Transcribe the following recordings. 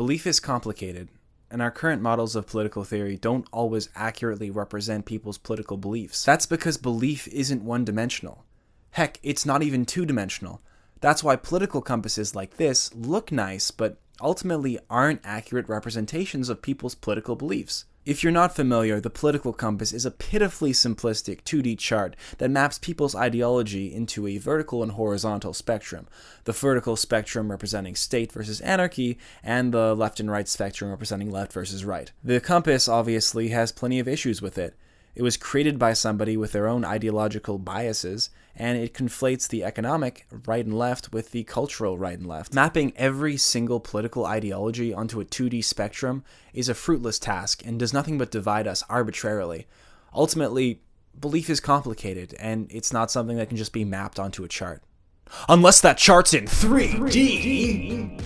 Belief is complicated, and our current models of political theory don't always accurately represent people's political beliefs. That's because belief isn't one-dimensional. Heck, it's not even two-dimensional. That's why political compasses like this look nice, but ultimately aren't accurate representations of people's political beliefs. If you're not familiar, the political compass is a pitifully simplistic 2D chart that maps people's ideology into a vertical and horizontal spectrum, the vertical spectrum representing state versus anarchy, and the left and right spectrum representing left versus right. The compass obviously has plenty of issues with it. It was created by somebody with their own ideological biases, and it conflates the economic right and left with the cultural right and left. Mapping every single political ideology onto a 2D spectrum is a fruitless task and does nothing but divide us arbitrarily. Ultimately, belief is complicated, and it's not something that can just be mapped onto a chart. Unless that chart's in 3D!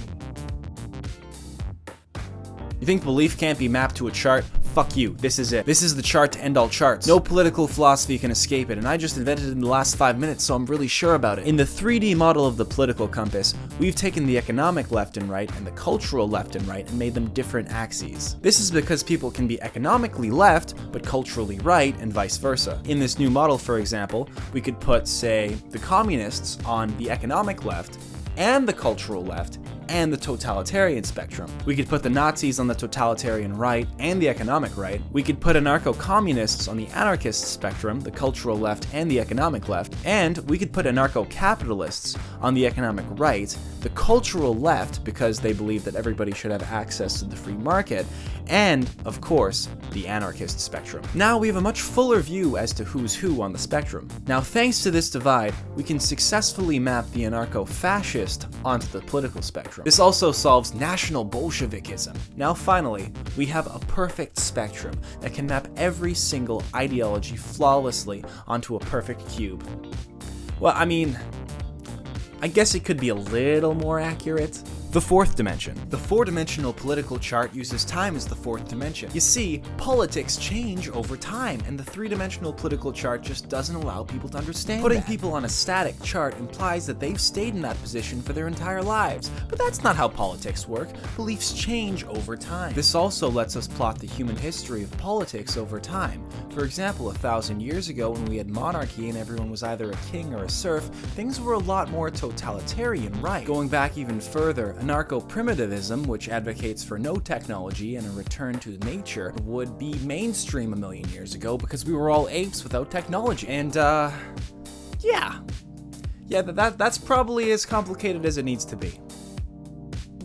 You think belief can't be mapped to a chart? Fuck you. This is it. This is the chart to end all charts. No political philosophy can escape it, and I just invented it in the last 5 minutes, so I'm really sure about it. In the 3D model of the political compass, we've taken the economic left and right and the cultural left and right and made them different axes. This is because people can be economically left, but culturally right, and vice versa. In this new model, for example, we could put, say, the communists on the economic left, and the cultural left, and the totalitarian spectrum. We could put the Nazis on the totalitarian right and the economic right. We could put anarcho-communists on the anarchist spectrum, the cultural left and the economic left. And we could put anarcho-capitalists on the economic right, the cultural left because they believe that everybody should have access to the free market, and, of course, the anarchist spectrum. Now we have a much fuller view as to who's who on the spectrum. Now thanks to this divide, we can successfully map the anarcho-fascist onto the political spectrum. This also solves National Bolshevikism. Now finally, we have a perfect spectrum that can map every single ideology flawlessly onto a perfect cube. Well, I mean, I guess it could be a little more accurate. The fourth dimension. The four-dimensional political chart uses time as the fourth dimension. You see, politics change over time, and the three-dimensional political chart just doesn't allow people to understand Putting people on a static chart implies that they've stayed in that position for their entire lives, but that's not how politics work. Beliefs change over time. This also lets us plot the human history of politics over time. For example, 1,000 years ago when we had monarchy and everyone was either a king or a serf, things were a lot more totalitarian, right? Going back even further, anarcho-primitivism, which advocates for no technology and a return to nature, would be mainstream 1,000,000 years ago because we were all apes without technology. And, yeah, that's probably as complicated as it needs to be.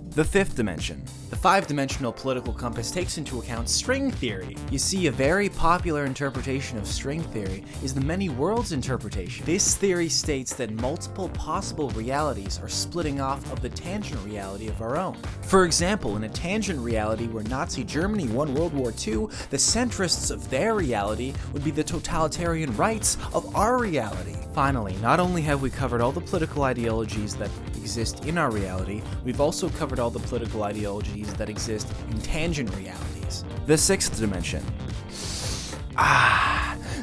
The fifth dimension. The five-dimensional political compass takes into account string theory. You see, a very popular interpretation of string theory is the many worlds interpretation. This theory states that multiple possible realities are splitting off of the tangent reality of our own. For example, in a tangent reality where Nazi Germany won World War II, the centrists of their reality would be the totalitarian rights of our reality. Finally, not only have we covered all the political ideologies that exist in our reality, we've also covered all the political ideologies that exist in tangent realities. The sixth dimension.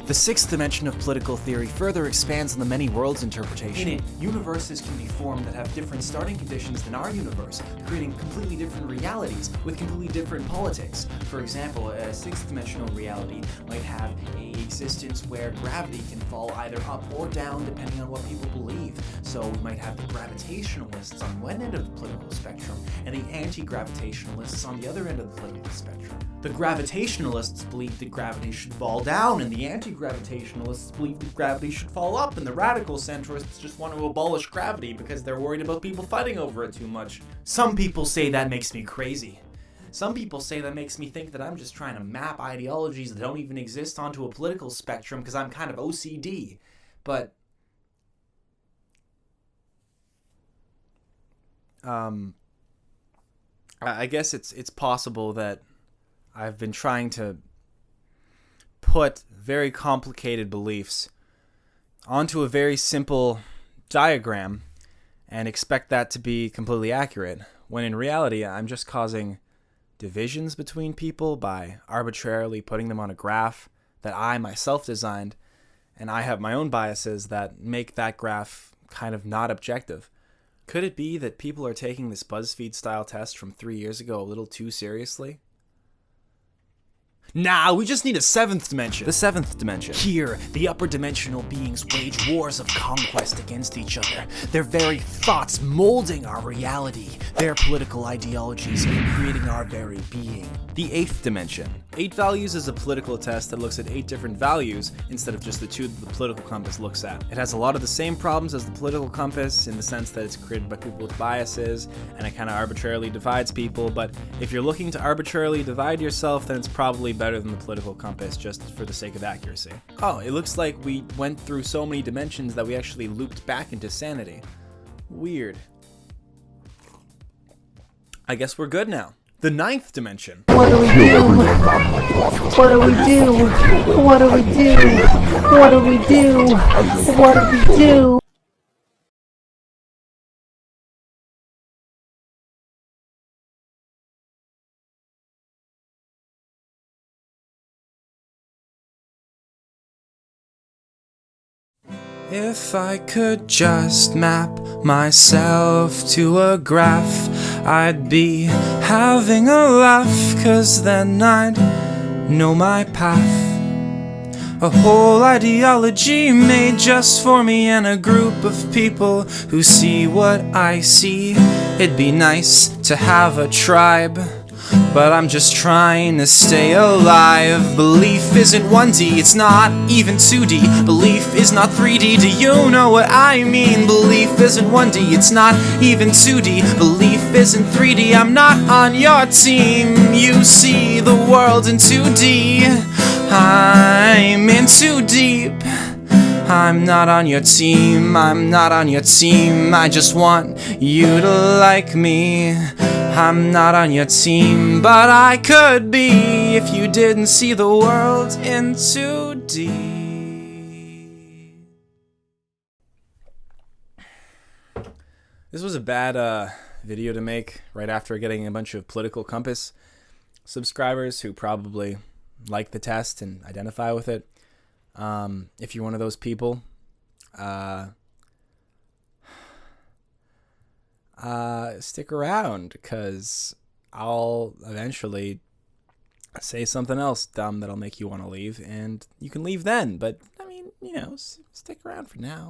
The sixth dimension of political theory further expands on the many worlds interpretation. In it, universes can be formed that have different starting conditions than our universe, creating completely different realities with completely different politics. For example, a sixth dimensional reality might have an existence where gravity can fall either up or down depending on what people believe. So we might have the gravitationalists on one end of the political spectrum and the anti-gravitationalists on the other end of the political spectrum. The gravitationalists believe that gravity should fall down, and the anti-gravitationalists believe that gravity should fall up, and the radical centrists just want to abolish gravity because they're worried about people fighting over it too much. Some people say that makes me crazy. Some people say that makes me think that I'm just trying to map ideologies that don't even exist onto a political spectrum because I'm kind of OCD. But I guess it's possible that I've been trying to put very complicated beliefs onto a very simple diagram and expect that to be completely accurate, when in reality I'm just causing divisions between people by arbitrarily putting them on a graph that I myself designed, and I have my own biases that make that graph kind of not objective. Could it be that people are taking this Buzzfeed style test from 3 years ago a little too seriously? Nah, we just need a 7th dimension. The 7th dimension. Here, the upper dimensional beings wage wars of conquest against each other, their very thoughts molding our reality, their political ideologies creating our very being. The 8th dimension. 8 values is a political test that looks at 8 different values instead of just the 2 that the political compass looks at. It has a lot of the same problems as the political compass in the sense that it's created by people with biases and it kind of arbitrarily divides people, but if you're looking to arbitrarily divide yourself, then it's probably better than the political compass just for the sake of accuracy. Oh, it looks like we went through so many dimensions that we actually looped back into sanity. Weird. I guess we're good now. The 9th dimension. What do we do? What do we do? What do we do? What do we do? What do we do? If I could just map myself to a graph, I'd be having a laugh, 'cause then I'd know my path. A whole ideology made just for me and a group of people who see what I see. It'd be nice to have a tribe, but I'm just trying to stay alive. Belief isn't 1D, it's not even 2D. Belief is not 3D, do you know what I mean? Belief isn't 1D, it's not even 2D. Belief isn't 3D, I'm not on your team. You see the world in 2D, I'm in too deep. I'm not on your team, I'm not on your team. I just want you to like me. I'm not on your team, but I could be if you didn't see the world in 2D. This was a bad video to make right after getting a bunch of political compass subscribers who probably like the test and identify with it. If you're one of those people, stick around, because I'll eventually say something else dumb that'll make you want to leave, and you can leave then, but I mean, you know, stick around for now.